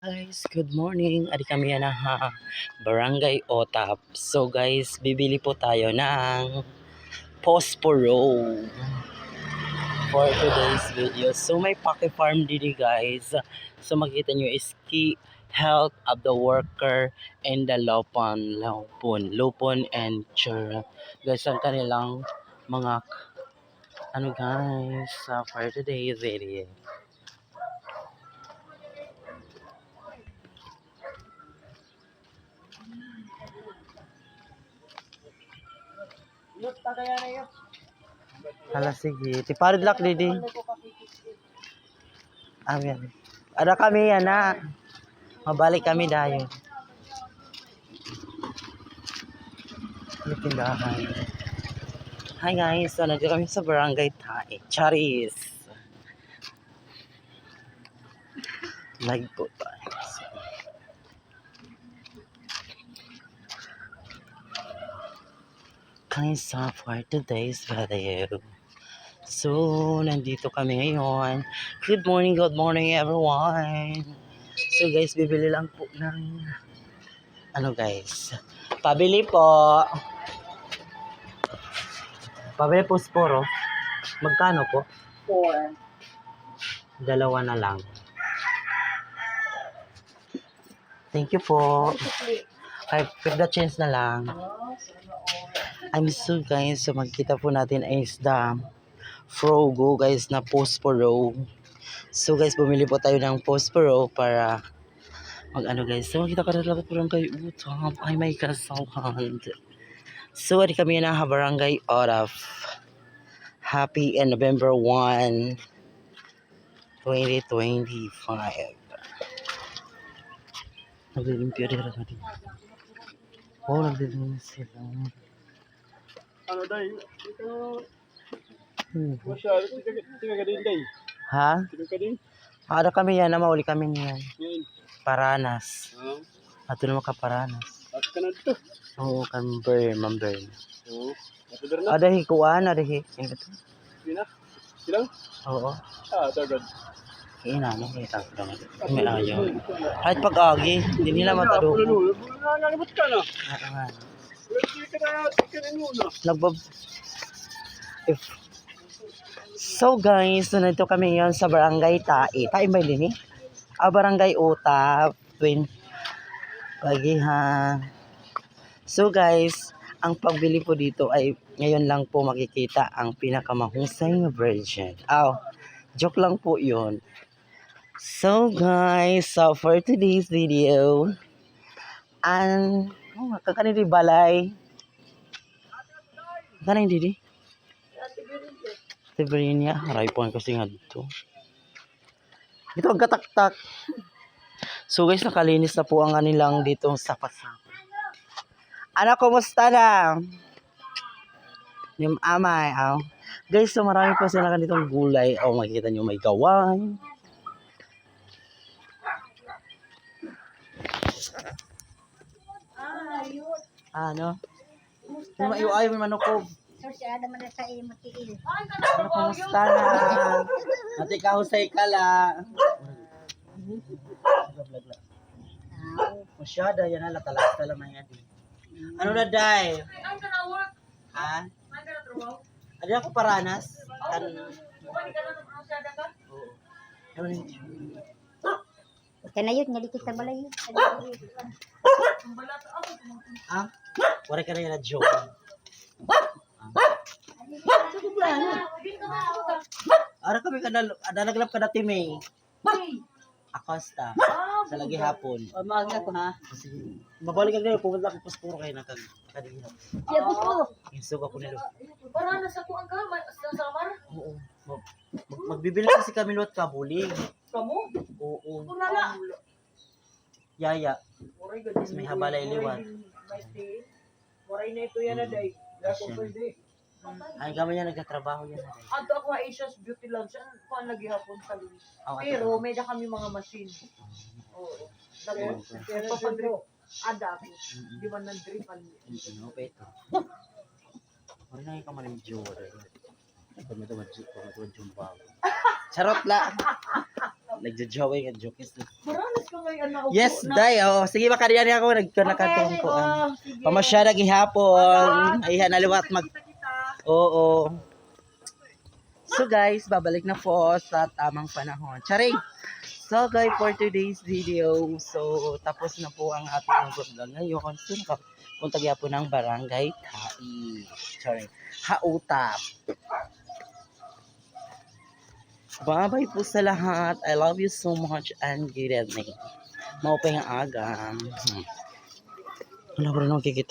Guys, good morning. Adi kami yan ha, Barangay Otap. So guys, bibili po tayo ng Posporo for today's video. So may Poke Farm dito guys. So makita nyo is key health of the worker and the lupon and chura. Guys, ang kanilang mga guys for today's video. Hala sige, tiparid lak didi. Amin. Ada kami yan na. Mabalik kami dayon. May tindahan. Hi guys, so nandiyo kami sa Barangay Tae. Charis. Like po tayo. Guys, for today's video. So, nandito kami ngayon. Good morning everyone. So guys, bibili lang po ng guys. Pabili po. Pabili po sporo. Magkano po? 4. Dalawa na lang. Thank you po. Ay, pick the chance na lang. I'm so guys, so magkita po natin is the Frogo guys na Posporo. So guys, bumili po tayo ng Posporo para guys. So makita ka na talaga po lang kayo utap. Ay may kasawahan. So adi kami na Barangay Otap. Happy and November 1, 2025. Naglilimpyo rin na natin. Oh, naglilimpyo sila. Ano dahil? Ito, Hmm. tingnan ka din dahil. Ha? Tingnan ka din. Ada kami yan, mauli kami niyan. Ngayon. Paranas. Ato naman ka Paranas. At ka na dito. Oo, kamber, mamber. Oo. Matuber na. Ada hikuan, ada hikin. Hindi na. Silang? Oo. Tagad. Ina, no, kita ko lang. May ayaw. Kahit pag-agi, hindi nila matado. Nalibot ka na. Nga. Hindi ka na muna. Nagbab... If... So guys, nandito kami ngayon sa Barangay Tae. Tae ba din eh? Barangay Otap. Twin. Pagihan. So guys, ang pagbili po dito ay ngayon lang po makikita ang pinakamahusay na virgin. Joke lang po yun. So guys, so for today's video, kakanin di balay. Kakanin di? Tibrinya, haray po ang kasi nga dito. Ito ang kataktak. So guys, nakalinis na po ang kanilang dito sa pasang. Kumusta na? Yung amay, Guys, so marami po sila ganitong gulay. Makikita nyo may gaway. Ano? Yung maiuay, may manukog. Sosyada man sa imo tiil. Kumusta na? Ati kahusay ka la. Masyada, yan na, latalasta lamang yan. Ano na, Day? Ha? Adi ako Paranas. Kanayot nga dikit sa balay. Wala ka na yan na joke. Ara kami naglap ka na Timay. Acosta. Sa lagi hapon. Maaga ko ha. Mabalik ka ngayon, pumunta ako Posporo kayo na kadina. Siya gusto. Insog ako nilo. Para nasa kuang ka, sa samar. Oo. Magbibili kasi kami luwat kabulig. Kamu? Oo. Kunala. Yaya. Moray Mas may habalay liwat. Moray na ito yan na day. Dako pwede. Ay, kami niya nagtatrabaho yan. Ato ako Asia's Beauty Lounge. Kuan lagi hapon sa Luis. Pero may da kami mga machine. Oo. Pero papadrip. Ada ko. Di man nang dripan. Ano pa ito? Wala na yung kamaling jowa. Pag ito madjumbago. Charot la. Nagjo-joey nga joke. Maranas ka may anak. Yes, day. Oh, sige makariyan ako nagkanakatong ko. Sige. Pamasyada gihapon. Ay naliwat mag Oo. So guys, babalik na po sa tamang panahon. Charing! So guys, for today's video, so tapos na po ang ating vlog ngayon. So punta po ng Barangay Tai. Charing. Hautap. Bye-bye po sa lahat. I love you so much and good evening. Maupay nga aga. Wala ko rin nakikita.